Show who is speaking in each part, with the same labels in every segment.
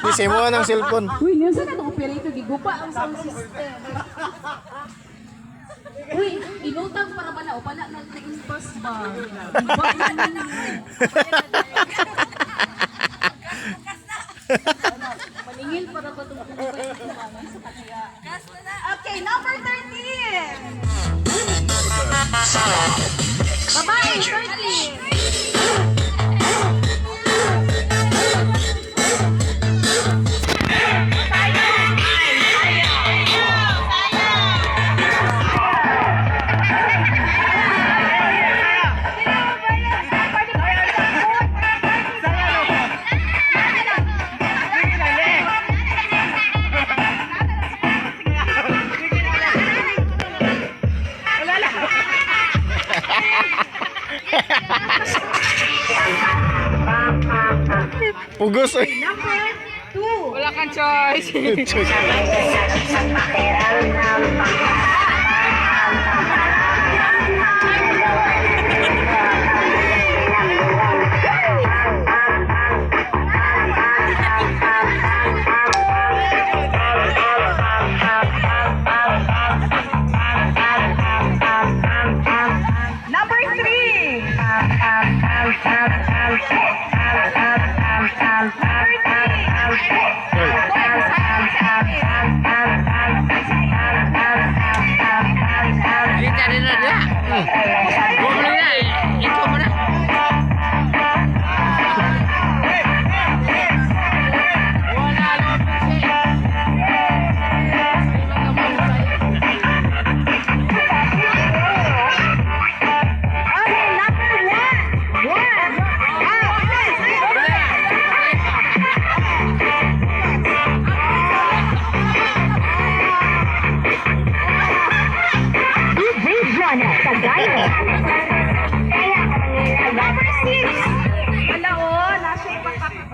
Speaker 1: Isimuan ng cellphone.
Speaker 2: Uy, niya saan itong operator? Gigupa ang sound system. Uy, inutang para ba na? O pala na tingin bus bar. Iba na. Maningil para ba itong sa kanya? Okay, number 13. Babae, 13.
Speaker 1: Pugos eh.
Speaker 2: Number 2.
Speaker 3: Wala kang choice.
Speaker 2: Number 3.
Speaker 3: Kita rin na dia. Bukan na. Ito mo na.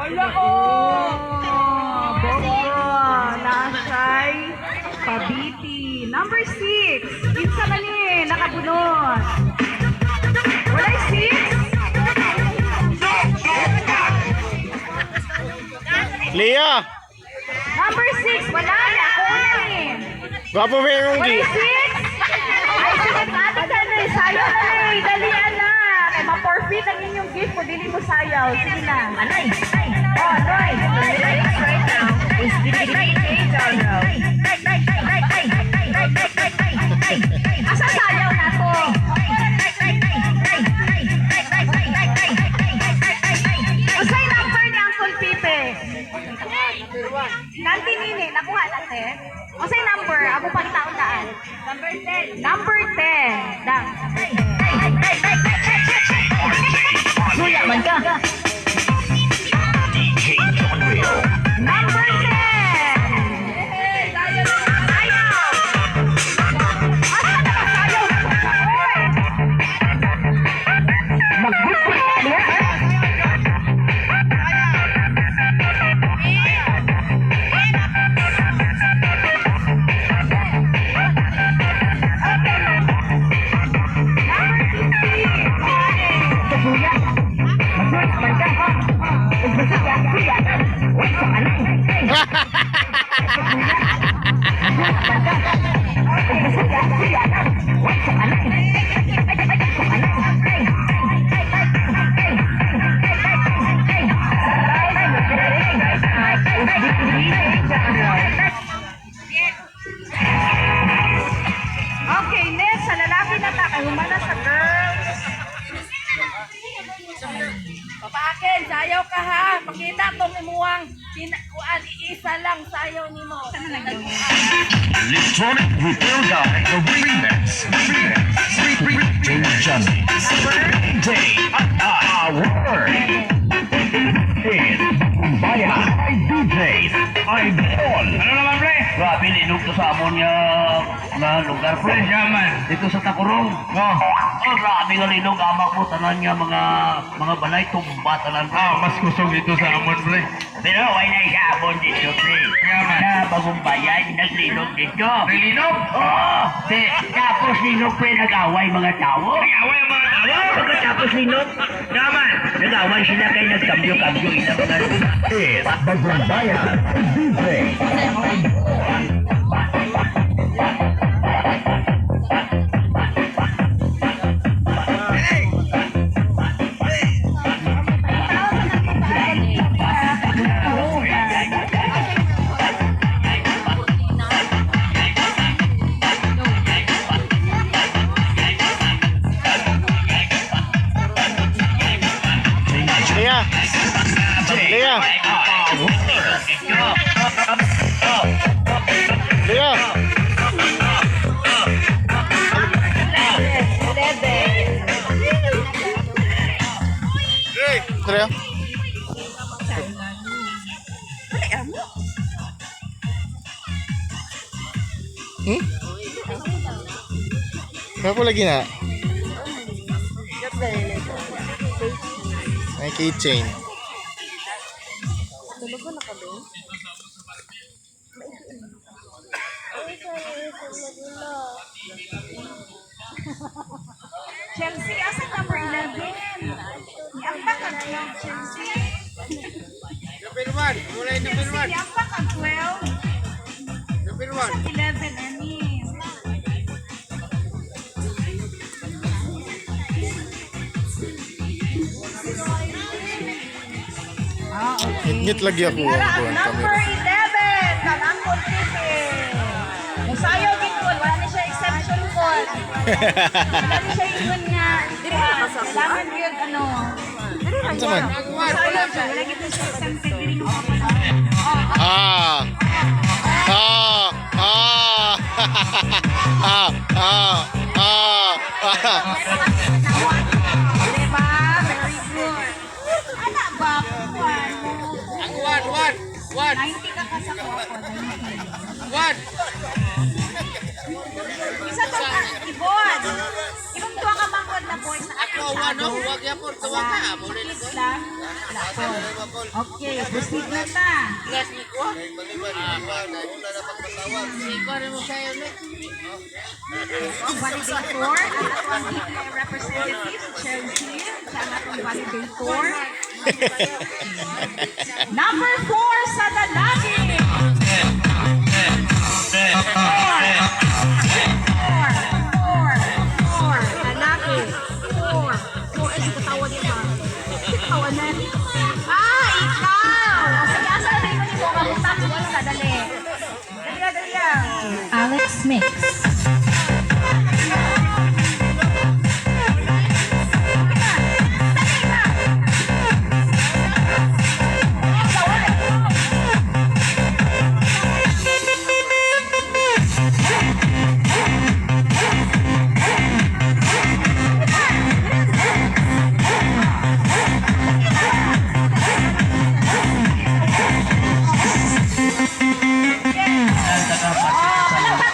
Speaker 2: Hala o! Bobo! Nasay Pabiti. Number 6. Kinsa man ni nakabunot. Walay 6.
Speaker 1: Lia!
Speaker 2: Number 6. Wala na. Una ni.
Speaker 1: Gwapo ba yung
Speaker 2: Walay 6. Ay, sige natin ka na. Sayaw na na. Dalian na. Kaya ma-forfeit ang inyong gift kung dili mo sayaw. Sige na. Anay. Oh, Noy. Right now. Is asa sayaw na to? Usay number ni Uncle Pipe. Nanti nini, nakuha natin. Usay number, ako pagtaon daan. Number 10. Number 10. Dang. Suya man ka. Number 10. Okay, next, sa lalaki na ta, kay humana sa girls. Papaakin, sayaw ka ha. Pakita tong imuwang kuan, iisa lang sayaw nimo.
Speaker 4: Electronic Repair Guy, the remix. Johnny. Day, hour. Kumbaya, ay DJs, ay all.
Speaker 5: Ano naman, pre?
Speaker 4: Grabe, linug to sa amon niya na lugar, pre.
Speaker 5: Yaman.
Speaker 4: Dito sa Takurong.
Speaker 5: Oh.
Speaker 4: Oh, grabe nga linog. Amak mo, tanan niya mga balay, tumba, tanan, pre.
Speaker 5: Mas kusog ito sa amon, pre.
Speaker 4: Pero wala na isabon dito, pre.
Speaker 5: Yaman.
Speaker 4: Na bagong bayan, naglinog dito.
Speaker 5: Nilinog?
Speaker 4: Oo! Tapos linog, pre, nag-away mga tao.
Speaker 5: Nag-away ang mga tao?
Speaker 4: Pagkatapos linog,
Speaker 5: Yaman.
Speaker 4: nag-away sila kay nagkambyo-kambyo ina mga Artist, Bagong Bayan, DJ.
Speaker 1: Lea. Lea. Lea. Lea. Hmm? Kenapa lagi nak? May keychain.
Speaker 2: Chelsea, asa number 11? Ang bakag 12, Chelsea.
Speaker 3: Number 1. Mulai number 1.
Speaker 2: Chelsea, ang bakag 12.
Speaker 3: Number
Speaker 2: Asa 11, ani? Ah, okay.
Speaker 1: Ngit lagi ako
Speaker 2: Tara,
Speaker 1: ang
Speaker 2: ang number 11, Kalangkon City. Musayaw gitun, wala na siya exception call. Wala na siya yun nga. Kailangan yun, ano.
Speaker 1: Ano man?
Speaker 2: Musayaw siya, wala gitun siya exempted. Dili mo
Speaker 1: Ah. Ah. Ah. Ah. Ah. Ah.
Speaker 2: Diba? Very good. Ano ba? Kuwan mo.
Speaker 3: Ang 1.
Speaker 2: 90 ka kasakuha ko.
Speaker 3: 1.
Speaker 2: Isa to ka, ibon. Ibang tuwa ka mangkod na boys na
Speaker 3: Ako 1 no, huwag yan po. Tuwa ka. Mulai na ko.
Speaker 2: lang. Okay, proceed na ta.
Speaker 3: Yes, ni ko. Siko rin mo sa'yo ulit.
Speaker 2: Ang validator, ang atong DTI representative, si Chelsea, siya ang atong validator. Number 4 sa lalaki. 4. Lalaki. 4. Ay, di ko tawag yun ba? Tawanan. Ah, ikaw! Sige, asa na rin mo kamusta mo isa, dali. Dali lang. Alex Mix.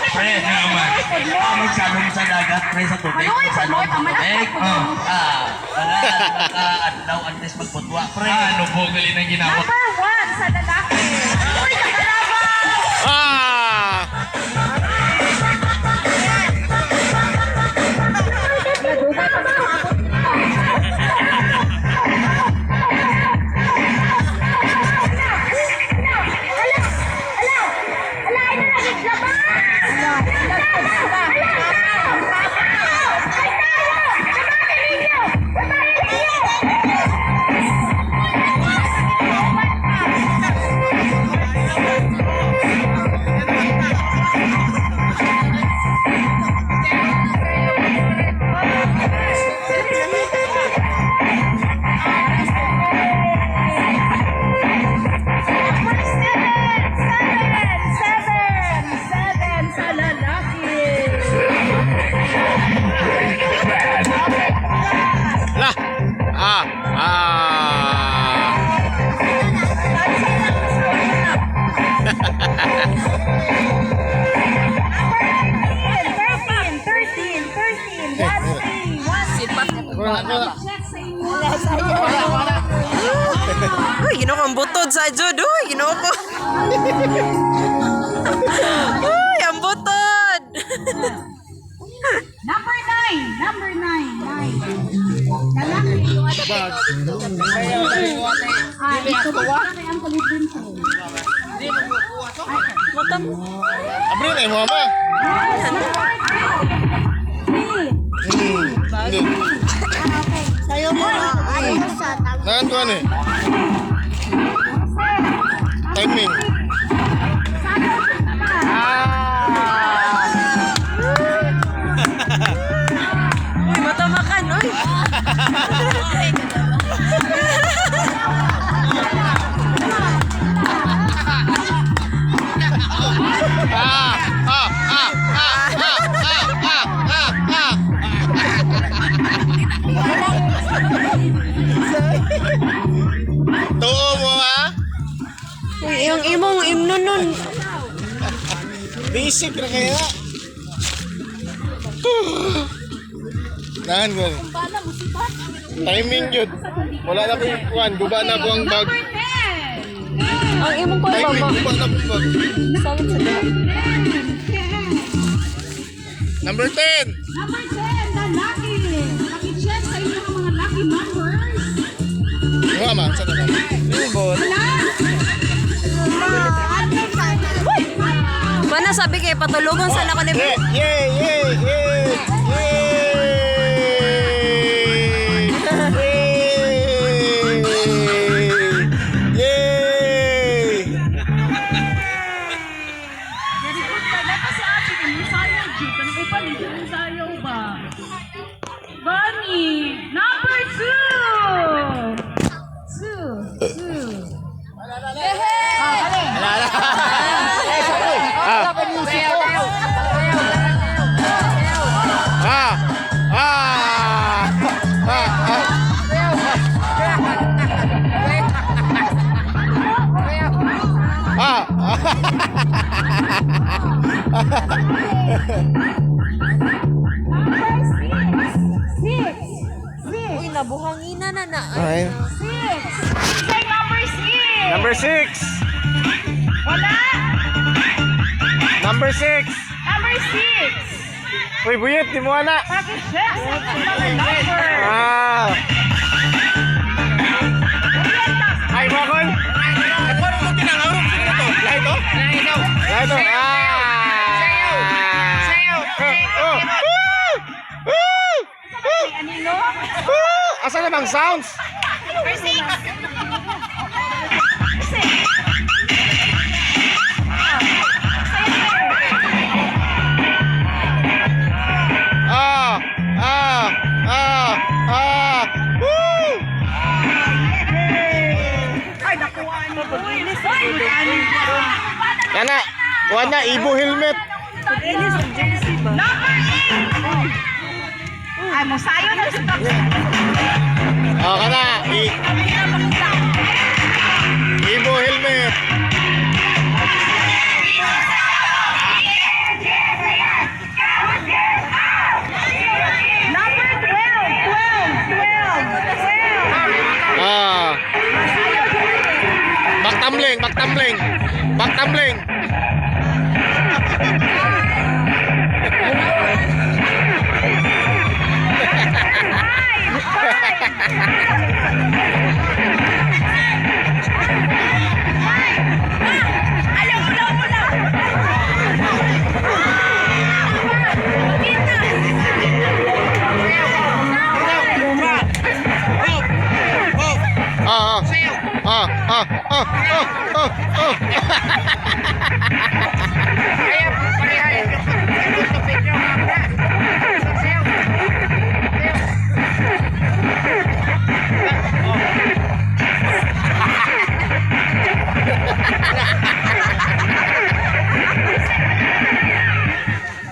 Speaker 4: Pre, amig sabi mo sa dagat, pre, sa tubig.
Speaker 2: Manoy,
Speaker 4: Sa
Speaker 2: manoy,
Speaker 4: loob ng
Speaker 2: pamanay.
Speaker 4: tubig. Adlaw antes magputwa, pre.
Speaker 5: Ano po gali ng ginawa?
Speaker 2: Number 1 sa lalaki. Uy, nakalaban!
Speaker 1: Ah. Lah. Ah. Ah.
Speaker 6: Uy, ginoo ko ang butod sa Jod. Uy, ginoo ko. Uy, ang butod.
Speaker 2: Number 9. Number 9. Lalaki. ito ba kay Uncle Edwin ko?
Speaker 6: Matam.
Speaker 1: Abri na mo ama. Hindi.
Speaker 2: Sayo mo na. Ayaw sa tag.
Speaker 1: Nanduan eh. Timing.
Speaker 6: Uy, matamakan, uy.
Speaker 1: Tuo mo ha?
Speaker 6: Uy, yung imong imnunun.
Speaker 1: Basic na kaya. Nahan ko. Timing yun. Wala na po yung kuhan. Guba na po ang bag.
Speaker 6: Ang imong ko
Speaker 1: Timing,
Speaker 6: baba.
Speaker 1: guba na po ang bag.
Speaker 6: Sakit sa daan.
Speaker 1: Number 10.
Speaker 2: Number 10, the lucky. Paki-check sa inyong mga lucky numbers.
Speaker 1: Nga ma, saan na?
Speaker 6: Bana sabi kay patulugon sana ko ni
Speaker 1: Yay! Yay! Yay! Yay! Yay!
Speaker 2: Very good ka. Dapat sa atin, yung sayaw, Jeep. Ano ko pa nito yung sayaw ba? Bunny, number 2. 2.
Speaker 6: Uy, nabuhangina na na.
Speaker 1: Ay.
Speaker 2: Say number 6.
Speaker 1: Number 6.
Speaker 2: Wala.
Speaker 1: Number 6.
Speaker 2: Number 6.
Speaker 1: Uy, buyet, di mo ana.
Speaker 2: Paki-check sa inyong mga number.
Speaker 1: Ay, bakon. Ano mo tinangarap sa ito? Lahat ito? Lahat ito.
Speaker 2: Anino?
Speaker 1: Asa na bang sounds?
Speaker 2: Number 6.
Speaker 1: Woo!
Speaker 2: Ay, nakuha niyo.
Speaker 1: Kana, kuha na, Ibo helmet.
Speaker 2: Number 8. Ay, musayo na sa top.
Speaker 1: Kana, Ibo helmet.
Speaker 2: Number 12.
Speaker 1: Baktamling, baktamling. Baktamling.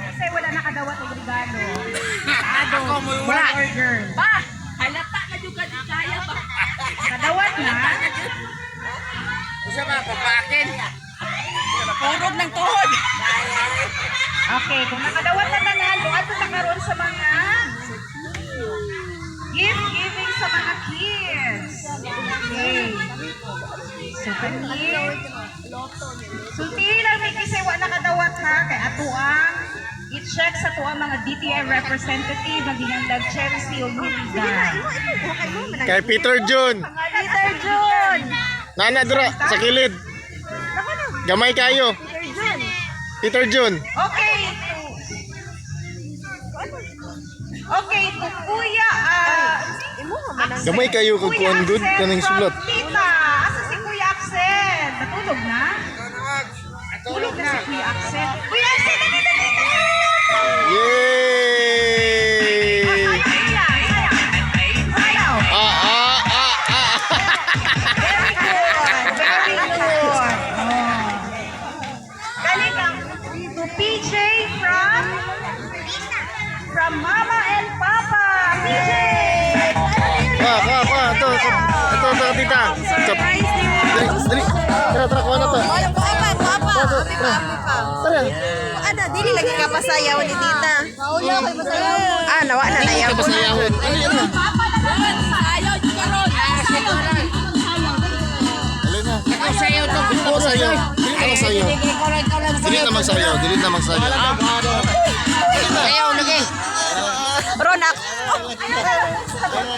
Speaker 2: Kasi wala nakadawat ng regalo. Wala. Ba? Halata na yung kaya ba? Kadawat na?
Speaker 3: Usa ba papakin?
Speaker 2: Purog ng tuhod. Okay, kung nakadawat na tanan, doon ito nakaroon sa mga gift giving sa mga kids. Okay. So, sultihin lang may kasi wala nakadawat ha, kay atuang i-check sa tuang mga DTI representative ang ginandag Chelsea o Luda.
Speaker 1: Kay Peter June.
Speaker 2: Peter June!
Speaker 1: Nana, dira, sa kilid. Gamay kayo. Peter Jun.
Speaker 2: Okay. Okay, to Kuya,
Speaker 1: Gamay kayo kung kuhan good kanang sulat.
Speaker 2: Tita, asa si Kuya Axel? Natulog na? Natulog na si Kuya Axel. Kuya Axel, dali.
Speaker 1: Yay!
Speaker 2: Sayaw. Very good. Galing ang to PJ from Mama and Papa. PJ!
Speaker 1: Ito, tita. Dali. Tara, kuha na to. Tara.
Speaker 6: Ano, dili lagi ka pasayaw ni tita. Ah, nawa na nayaw.
Speaker 1: Pasayahon. Alin na.
Speaker 3: Sayaw to.
Speaker 1: Dili na magsayaw. Dili na magsayaw.
Speaker 3: Sayaw lagi.
Speaker 6: Ron,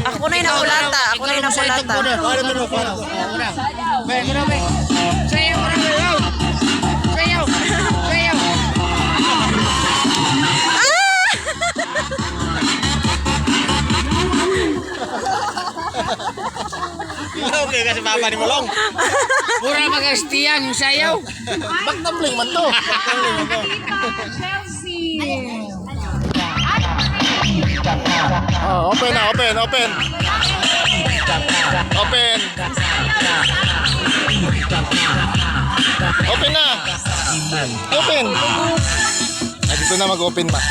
Speaker 6: ako na yung nakulata. Ako na yung nakulata.
Speaker 3: Sayaw.
Speaker 1: Okay, kasi baba ni Malong.
Speaker 3: Pura magastiyang yung sayaw.
Speaker 1: Back tumbling man to. Open na, open. Open. Open na. Open. Dito na mag-open ma.